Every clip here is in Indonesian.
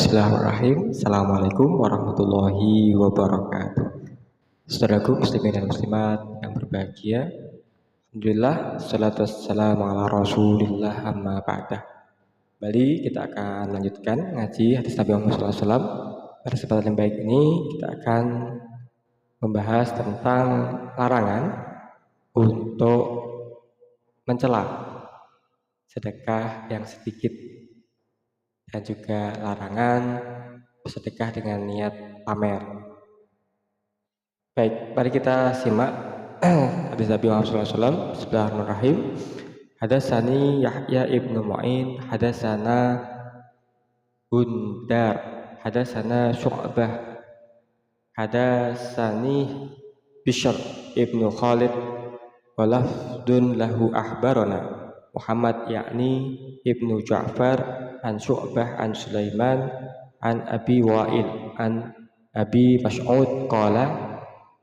Bismillahirrahmanirrahim. Assalamualaikum warahmatullahi wabarakatuh. Saudaraku muslimin dan muslimat yang berbahagia, alhamdulillah, salatu wassalamu ala rasulillah amma ba'dah. Kembali kita akan lanjutkan ngaji hadis Nabi Muhammad SAW. Pada kesempatan yang baik ini kita akan membahas tentang larangan untuk mencela sedekah yang sedikit dan juga larangan bersedekah dengan niat pamer. Baik, mari kita simak hadis Nabi Muhammad SAW. Bismillahirrahmanirrahim. Hadatsani Yahya ibnu Mu'in, hadatsana Gundar, hadatsana Syu'bah, hadatsani Bishr ibnu Khalid, wa lafdun lahu ahbarana Muhammad yakni ibnu Ja'far an Syu'bah an Sulaiman an Abi Wa'il an Abi Mas'ud qala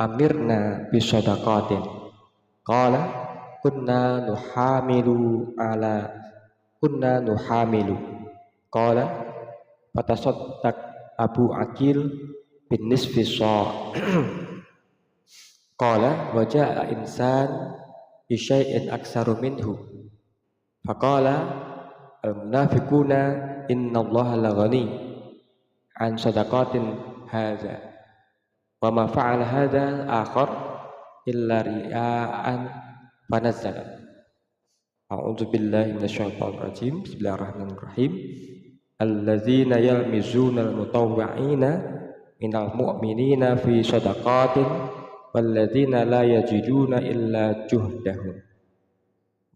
amirna bisadaqatin qala kunna nuhamilu qala fatasaddaq Abu Aqil bin nisfi sa' qala wa ja'a insan bi syai'in aksaru minhu faqala al-munafiquna innallaha laghani an sadaqatin hadza wa ma fa'ala hadza akhar illa ria'an fanazzala. A'udzu billahi minasyaitonir rajim. Bismillahirrahmanirrahim. Alladzina yalmizuna al-mutawwi'ina minal mu'minina fi sadaqatin walladzina la yajiduna illa juhdahum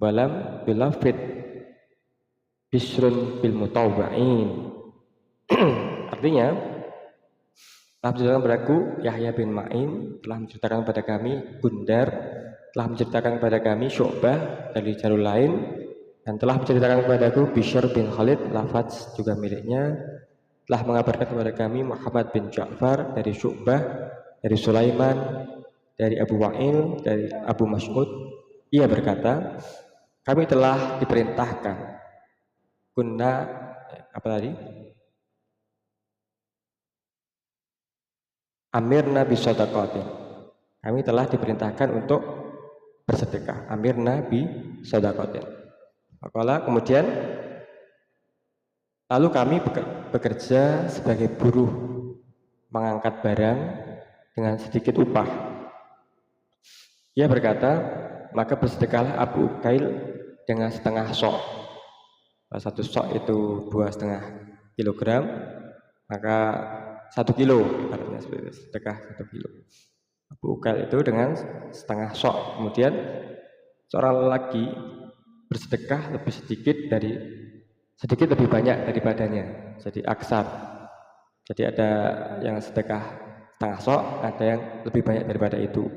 walam bilafid bisrun bil mutawwa'in. Artinya, telah menceritakan padaku Yahya bin Ma'in, telah menceritakan kepada kami Gundar, telah menceritakan kepada kami Syu'bah dari jalur lain, dan telah menceritakan kepadaku Bishr bin Khalid, lafaz juga miliknya, telah mengabarkan kepada kami Muhammad bin Ja'far dari Syu'bah, dari Sulaiman, dari Abu Wa'il, dari Abu Mas'ud. Ia berkata, kami telah diperintahkan amirna bisadaqatin. Kami telah diperintahkan untuk bersedekah. Amirna bisadaqatin. Maka kemudian lalu kami bekerja sebagai buruh mengangkat barang dengan sedikit upah. Ia berkata, maka bersedekahlah Abu Uqail dengan setengah sok. Satu sok itu 2,5 kilogram, maka 1 kilo, artinya sedekah 1 kilo. Abu Uqail itu dengan setengah sok. Kemudian seorang lelaki bersedekah sedikit lebih banyak daripadanya, jadi aksar. Jadi ada yang sedekah setengah sok, ada yang lebih banyak daripada itu.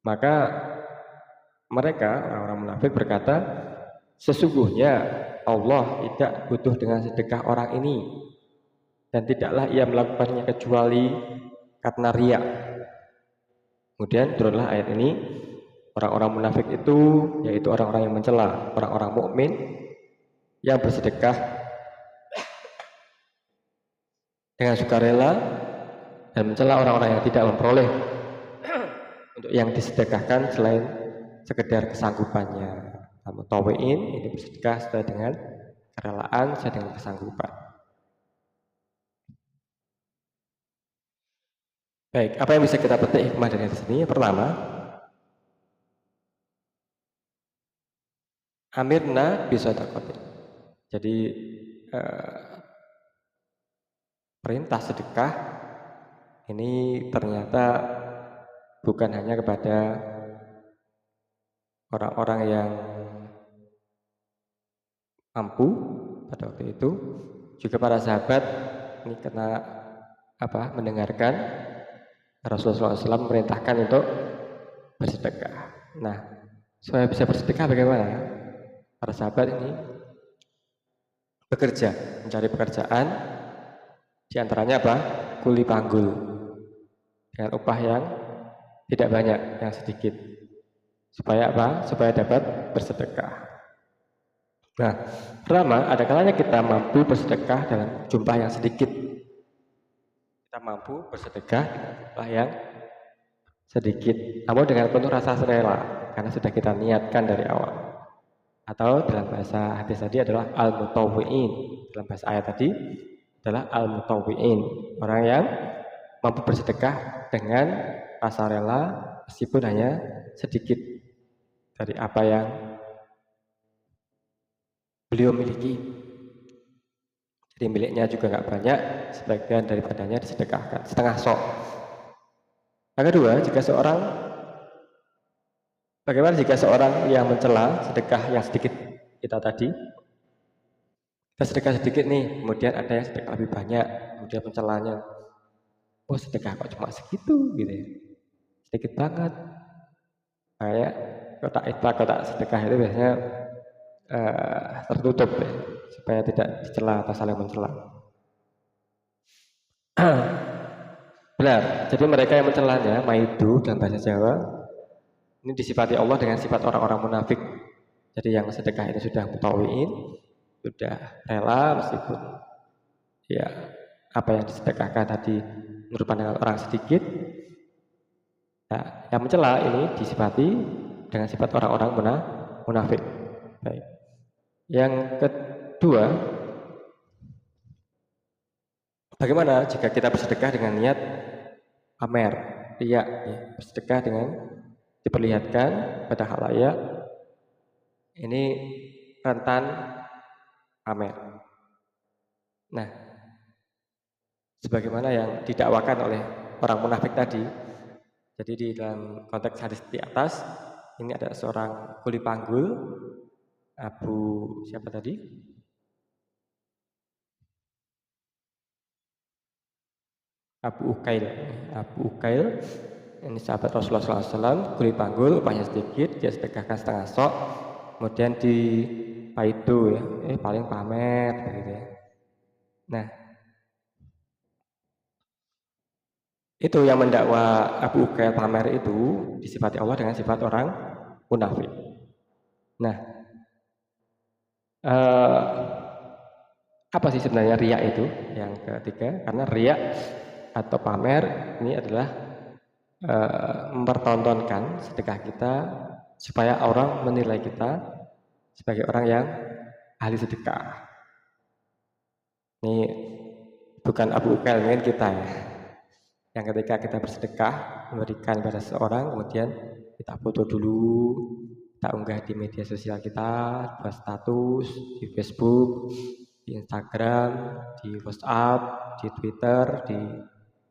Maka mereka, orang-orang munafik berkata, sesungguhnya Allah tidak butuh dengan sedekah orang ini, dan tidaklah ia melakukannya kecuali karena riya. Kemudian turunlah ayat ini. Orang-orang munafik itu yaitu orang-orang yang mencela orang-orang mukmin yang bersedekah dengan sukarela dan mencela orang-orang yang tidak memperoleh untuk yang disedekahkan selain sekedar kesanggupannya. Mutawwi'in ini bersedekah sesuai dengan kerelaan, sesuai dengan kesanggupan. Baik, apa yang bisa kita petik hikmah dari sini? Pertama, amirna bisadaqatin. Jadi perintah sedekah ini ternyata bukan hanya kepada orang-orang yang mampu pada waktu itu, juga para sahabat ini kena mendengarkan Rasulullah SAW memerintahkan untuk bersedekah. Nah, supaya bisa bersedekah bagaimana? Para sahabat ini bekerja, mencari pekerjaan, di antaranya kuli panggul dengan upah yang tidak banyak, yang sedikit. Supaya Supaya dapat bersedekah. Nah, pertama, ada kalanya kita mampu bersedekah dalam jumlah yang sedikit. Kita mampu bersedekah dengan jumlah yang sedikit, namun dengan penuh rasa rela, karena sudah kita niatkan dari awal. Atau dalam bahasa hadis tadi adalah al-mutawwi'in. Dalam bahasa ayat tadi adalah al-mutawwi'in, orang yang mampu bersedekah dengan rasa rela meskipun hanya sedikit dari apa yang beliau miliki. Jadi miliknya juga nggak banyak, sebagian daripadanya disedekahkan, setengah sok. Yang kedua, bagaimana jika seorang yang mencela sedekah yang sedikit kita tadi, kita sedekah sedikit nih, kemudian ada yang sedekah lebih banyak, kemudian mencelanya, oh sedekah kok cuma segitu gitu ya, sedikit banget. Kayak kotak sedekah itu biasanya tertutup ya, supaya tidak dicela atau saling mencela. Benar, jadi mereka yang mencelanya, maidu dalam bahasa Jawa, ini disifati Allah dengan sifat orang-orang munafik. Jadi yang sedekah ini sudah mutawiin, sudah rela meskipun ya apa yang disedekahkan tadi menurut pandangan orang sedikit. Nah, yang mencela ini disifati dengan sifat orang-orang munafik. Baik. Yang kedua, bagaimana jika kita bersedekah dengan niat pamer, riya, ya, bersedekah dengan diperlihatkan pada khalayak, ini rentan pamer. Nah, sebagaimana yang didakwakan oleh orang munafik tadi, jadi di dalam konteks hadis di atas, ini ada seorang kuli panggul, Abu siapa tadi? Abu Ukail, ini sahabat Rasulullah SAW, kuli panggul, upahnya sedikit, dia sedekahkan setengah sok, kemudian di paidu ya, paling pamer, gitu ya. Nah, itu yang mendakwa Abu Ukail pamer itu disifati Allah dengan sifat orang munafik. Nah, apa sih sebenarnya riya itu? Yang ketiga, karena riya atau pamer ini adalah mempertontonkan sedekah kita supaya orang menilai kita sebagai orang yang ahli sedekah. Ini bukan Abu Ukail, mungkin kita ya. Yang ketika kita bersedekah memberikan pada seorang, kemudian kita foto dulu, kita unggah di media sosial kita, buat status di Facebook, di Instagram, di WhatsApp, di Twitter, di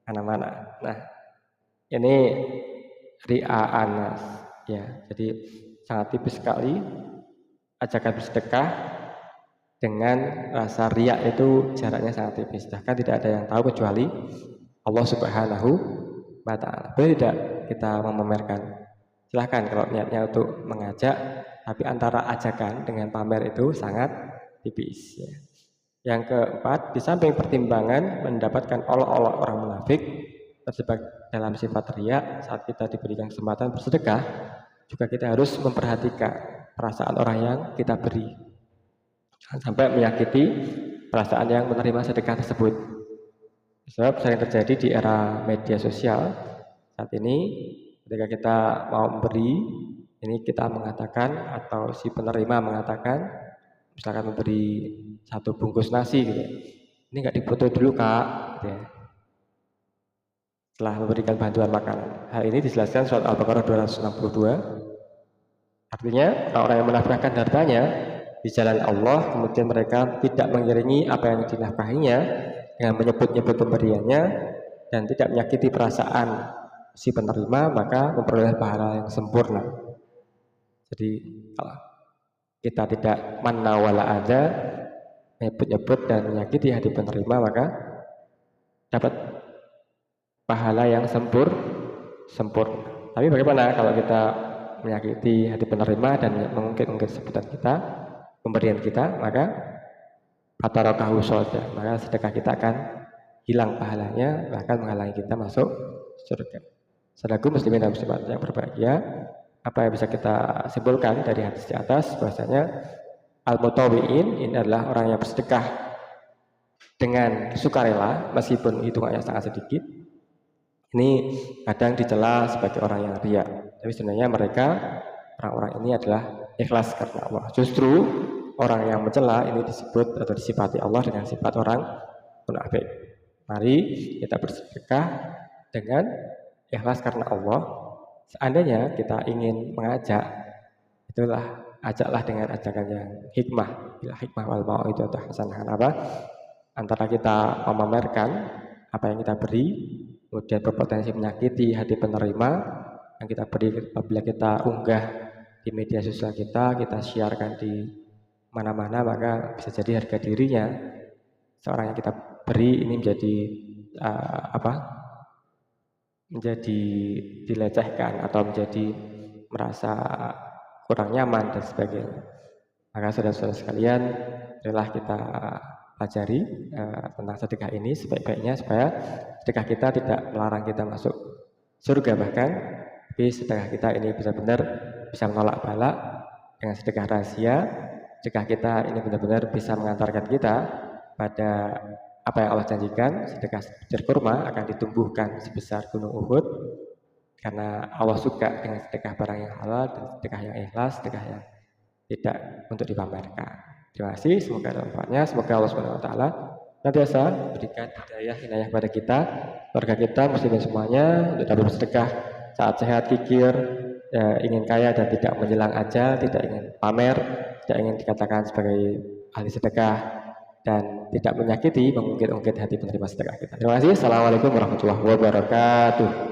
mana-mana. Nah, ini ria'anas ya. Jadi sangat tipis sekali ajakan bersedekah dengan rasa riya itu jaraknya sangat tipis. Bahkan tidak ada yang tahu kecuali Allah Subhanahu wa ta'ala. Boleh tidak kita memamerkan? Silahkan kalau niatnya untuk mengajak, tapi antara ajakan dengan pamer itu sangat tipis ya. Yang keempat, di samping pertimbangan mendapatkan olok-olok orang munafik terjebak dalam sifat riya, saat kita diberikan kesempatan bersedekah, juga kita harus memperhatikan perasaan orang yang kita beri. Jangan sampai menyakiti perasaan yang menerima sedekah tersebut. Sebab sering terjadi di era media sosial saat ini, ketika kita mau memberi, ini kita mengatakan atau si penerima mengatakan, misalkan memberi satu bungkus nasi gitu, ini nggak difoto dulu kak, gitu ya, setelah memberikan bantuan makanan. Hal ini dijelaskan surat Al-Baqarah 262. Artinya orang yang menafkahkan hartanya di jalan Allah, kemudian mereka tidak mengiringi apa yang dinafkahinya dengan menyebut-nyebut pemberiannya dan tidak menyakiti perasaan si penerima, maka memperoleh pahala yang sempurna. Jadi kalau kita tidak manna wala adza, menyebut-nyebut dan menyakiti hati penerima, maka dapat pahala yang sempurna. Tapi bagaimana kalau kita menyakiti hati penerima dan mengungkit-ungkit sebutan kita, pemberian kita, maka fatarakahu soda, maka sedekah kita akan hilang pahalanya, bahkan menghalangi kita masuk surga. Saudaraku muslimin dan muslimat yang berbahagia, apa yang bisa kita simpulkan dari hadis di atas bahwasanya Al-mutawwi'in ini adalah orang yang bersedekah dengan sukarela meskipun hitungannya sangat sedikit. Ini kadang dicela sebagai orang yang riya, tapi sebenarnya mereka orang-orang ini adalah ikhlas karena Allah. Justru orang yang mencela ini disebut atau disifati Allah dengan sifat orang munafik. Mari kita bersedekah dengan ikhlas karena Allah. Seandainya kita ingin mengajak, itulah ajaklah dengan ajakan yang hikmah. Bila hikmah wal mau'izah hasanah, apa? Antara kita memamerkan apa yang kita beri, kemudian berpotensi menyakiti hati penerima yang kita beri apabila kita unggah di media sosial kita siarkan di mana-mana, maka bisa jadi harga dirinya seorang yang kita beri ini menjadi dilecehkan atau menjadi merasa kurang nyaman dan sebagainya. Maka saudara-saudara sekalian, marilah kita pelajari tentang sedekah ini sebaik-baiknya supaya sedekah kita tidak melarang kita masuk surga, bahkan tapi sedekah kita ini benar-benar bisa menolak bala. Dengan sedekah rahasia, sedekah kita ini benar-benar bisa mengantarkan kita pada apa yang Allah janjikan. Sedekah sebiji kurma akan ditumbuhkan sebesar gunung Uhud, karena Allah suka dengan sedekah barang yang halal dan sedekah yang ikhlas, sedekah yang tidak untuk dipamerkan. Terima kasih, semoga ada manfaatnya. Semoga Allah SWT senantiasa berikan hidayah inayah pada kita, keluarga kita, muslimin semuanya, untuk dapat bersedekah saat sehat, kikir, ingin kaya dan tidak menjelang ajal, tidak ingin pamer, tidak ingin dikatakan sebagai ahli sedekah, dan tidak menyakiti, mengungkit-ungkit hati penerima sedekah kita. Terima kasih. Assalamualaikum warahmatullahi wabarakatuh.